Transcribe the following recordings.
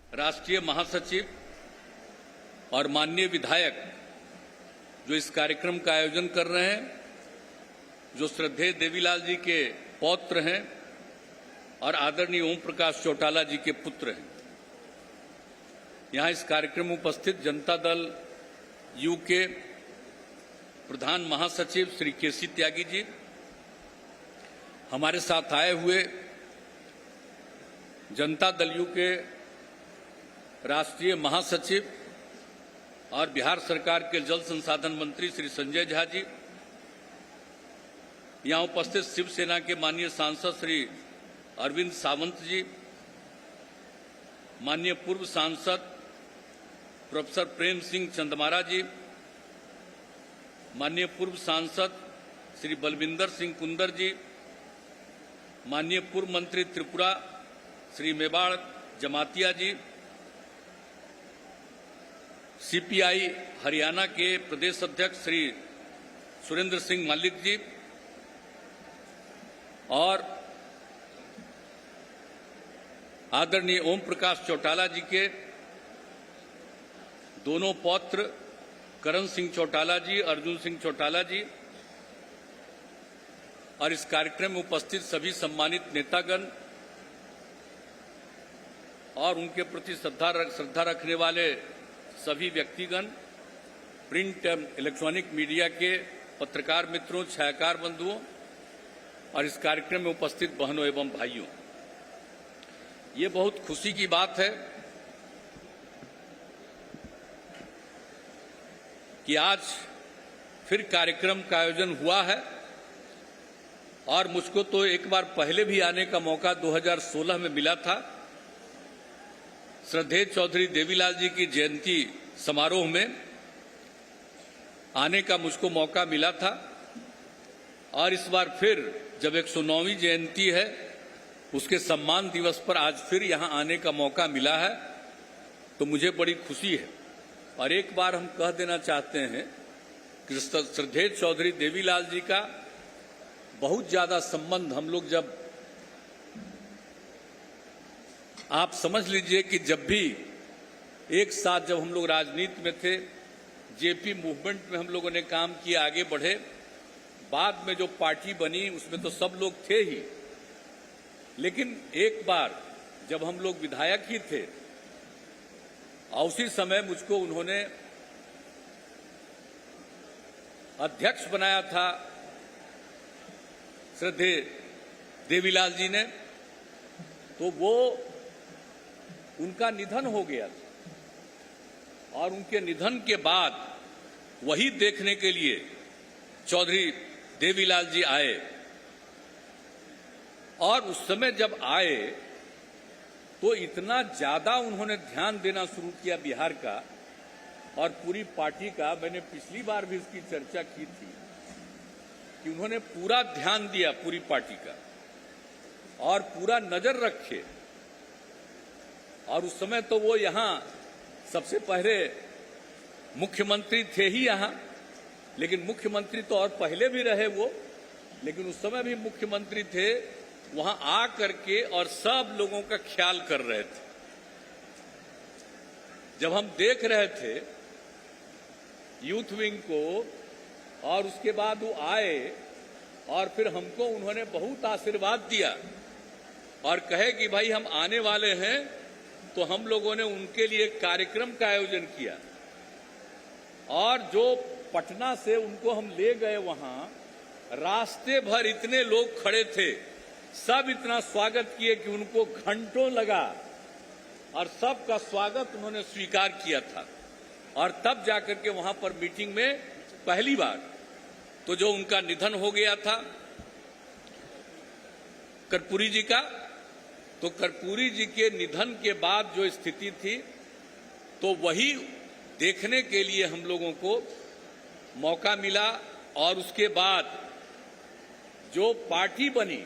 राष्ट्रीय महासचिव और माननीय विधायक जो इस कार्यक्रम का आयोजन कर रहे हैं, जो श्रद्धेय देवीलाल जी के पौत्र हैं और आदरणीय ओम प्रकाश चौटाला जी के पुत्र हैं। यहां इस कार्यक्रम में उपस्थित जनता दल यू के प्रधान महासचिव श्री केसी त्यागी जी, हमारे साथ आए हुए जनता दल यू के राष्ट्रीय महासचिव और बिहार सरकार के जल संसाधन मंत्री श्री संजय झा जी, यहां उपस्थित शिवसेना के माननीय सांसद श्री अरविंद सावंत जी, माननीय पूर्व सांसद प्रोफेसर प्रेम सिंह चंदमारा जी, माननीय पूर्व सांसद श्री बलविंदर सिंह कुंदर जी, माननीय पूर्व मंत्री त्रिपुरा श्री मेवाड़ जमातिया जी, सीपीआई हरियाणा के प्रदेश अध्यक्ष श्री सुरेंद्र सिंह मल्लिक जी और आदरणीय ओम प्रकाश चौटाला जी के दोनों पौत्र करण सिंह चौटाला जी, अर्जुन सिंह चौटाला जी और इस कार्यक्रम में उपस्थित सभी सम्मानित नेतागण और उनके प्रति श्रद्धा रखने वाले सभी व्यक्तिगण, प्रिंट एवं इलेक्ट्रॉनिक मीडिया के पत्रकार मित्रों, छायाकार बंधुओं और इस कार्यक्रम में उपस्थित बहनों एवं भाइयों, ये बहुत खुशी की बात है कि आज फिर कार्यक्रम का आयोजन हुआ है और मुझको तो एक बार पहले भी आने का मौका 2016 में मिला था। श्रद्धेय चौधरी देवीलाल जी की जयंती समारोह में आने का मुझको मौका मिला था और इस बार फिर जब 109वीं जयंती है, उसके सम्मान दिवस पर आज फिर यहां आने का मौका मिला है, तो मुझे बड़ी खुशी है। और एक बार हम कह देना चाहते हैं कि श्रद्धेय चौधरी देवीलाल जी का बहुत ज्यादा संबंध हम लोग जब आप समझ लीजिए कि जब भी एक साथ जब हम लोग राजनीति में थे, जेपी मूवमेंट में हम लोगों ने काम किया, आगे बढ़े, बाद में जो पार्टी बनी उसमें तो सब लोग थे ही, लेकिन एक बार जब हम लोग विधायक ही थे और उसी समय मुझको उन्होंने अध्यक्ष बनाया था श्रद्धेय देवीलाल जी ने, तो वो उनका निधन हो गया और उनके निधन के बाद वही देखने के लिए चौधरी देवीलाल जी आए और उस समय जब आए तो इतना ज्यादा उन्होंने ध्यान देना शुरू किया बिहार का और पूरी पार्टी का। मैंने पिछली बार भी इसकी चर्चा की थी कि उन्होंने पूरा ध्यान दिया पूरी पार्टी का और पूरा नजर रखे। और उस समय तो वो यहां सबसे पहले मुख्यमंत्री थे ही यहां, लेकिन मुख्यमंत्री तो और पहले भी रहे वो, लेकिन उस समय भी मुख्यमंत्री थे, वहां आ करके और सब लोगों का ख्याल कर रहे थे। जब हम देख रहे थे यूथ विंग को और उसके बाद वो आए और फिर हमको उन्होंने बहुत आशीर्वाद दिया और कहे कि भाई हम आने वाले हैं, तो हम लोगों ने उनके लिए कार्यक्रम का आयोजन किया और जो पटना से उनको हम ले गए, वहां रास्ते भर इतने लोग खड़े थे, सब इतना स्वागत किए कि उनको घंटों लगा और सबका स्वागत उन्होंने स्वीकार किया था। और तब जाकर के वहां पर मीटिंग में पहली बार तो जो उनका निधन हो गया था कर्पूरी जी का, तो कर्पूरी जी के निधन के बाद जो स्थिति थी, तो वही देखने के लिए हम लोगों को मौका मिला। और उसके बाद जो पार्टी बनी,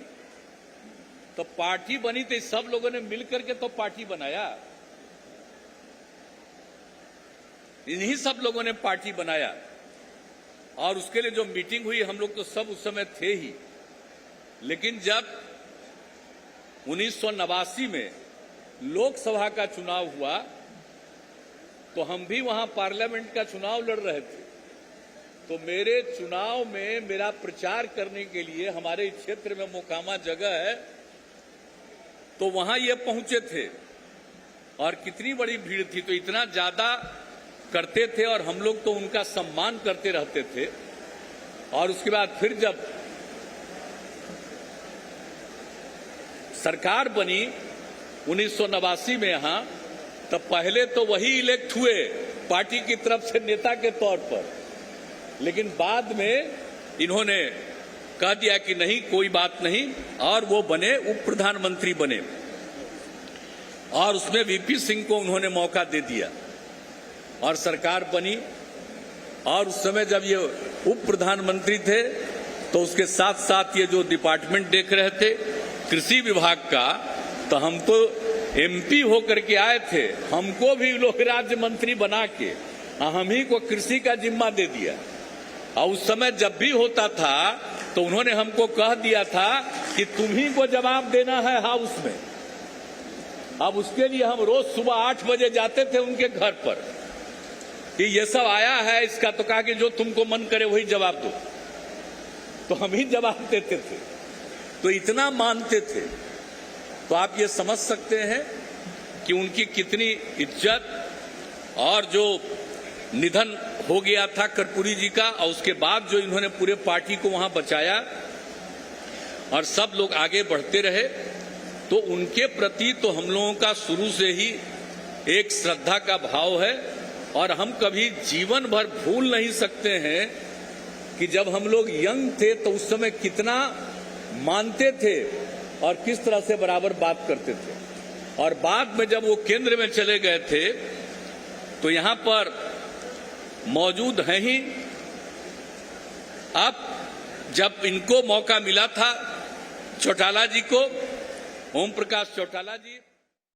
तो पार्टी बनी तो सब लोगों ने मिलकर के तो पार्टी बनाया, इन्हीं सब लोगों ने पार्टी बनाया। और उसके लिए जो मीटिंग हुई, हम लोग तो सब उस समय थे ही, लेकिन जब 1989 में लोकसभा का चुनाव हुआ तो हम भी वहां पार्लियामेंट का चुनाव लड़ रहे थे। तो मेरे चुनाव में मेरा प्रचार करने के लिए हमारे क्षेत्र में मोकामा जगह है, तो वहां ये पहुंचे थे और कितनी बड़ी भीड़ थी। तो इतना ज्यादा करते थे और हम लोग तो उनका सम्मान करते रहते थे। और उसके बाद फिर जब सरकार बनी 1989 में यहां, तब पहले तो वही इलेक्ट हुए पार्टी की तरफ से नेता के तौर पर, लेकिन बाद में इन्होंने कह दिया कि नहीं कोई बात नहीं, और वो बने उप प्रधानमंत्री बने और उसमें वीपी सिंह को उन्होंने मौका दे दिया और सरकार बनी। और उस समय जब ये उप प्रधानमंत्री थे तो उसके साथ साथ ये जो डिपार्टमेंट देख रहे थे कृषि विभाग का, तो हम तो एमपी होकर के आए थे, हमको भी लोग राज्य मंत्री बना के हम ही को कृषि का जिम्मा दे दिया। और उस समय जब भी होता था तो उन्होंने हमको कह दिया था कि तुम ही को जवाब देना है हाउस में। अब उसके लिए हम रोज सुबह 8 बजे जाते थे उनके घर पर कि ये सब आया है इसका, तो कहा कि जो तुमको मन करे वही जवाब दो, तो हम ही जवाब देते थे। तो इतना मानते थे। तो आप ये समझ सकते हैं कि उनकी कितनी इज्जत, और जो निधन हो गया था कर्पूरी जी का, और उसके बाद जो इन्होंने पूरे पार्टी को वहां बचाया और सब लोग आगे बढ़ते रहे, तो उनके प्रति तो हम लोगों का शुरू से ही एक श्रद्धा का भाव है। और हम कभी जीवन भर भूल नहीं सकते हैं कि जब हम लोग यंग थे तो उस समय कितना मानते थे और किस तरह से बराबर बात करते थे। और बाद में जब वो केंद्र में चले गए थे तो यहां पर मौजूद हैं ही। अब जब इनको मौका मिला था चौटाला जी को, ओम प्रकाश चौटाला जी,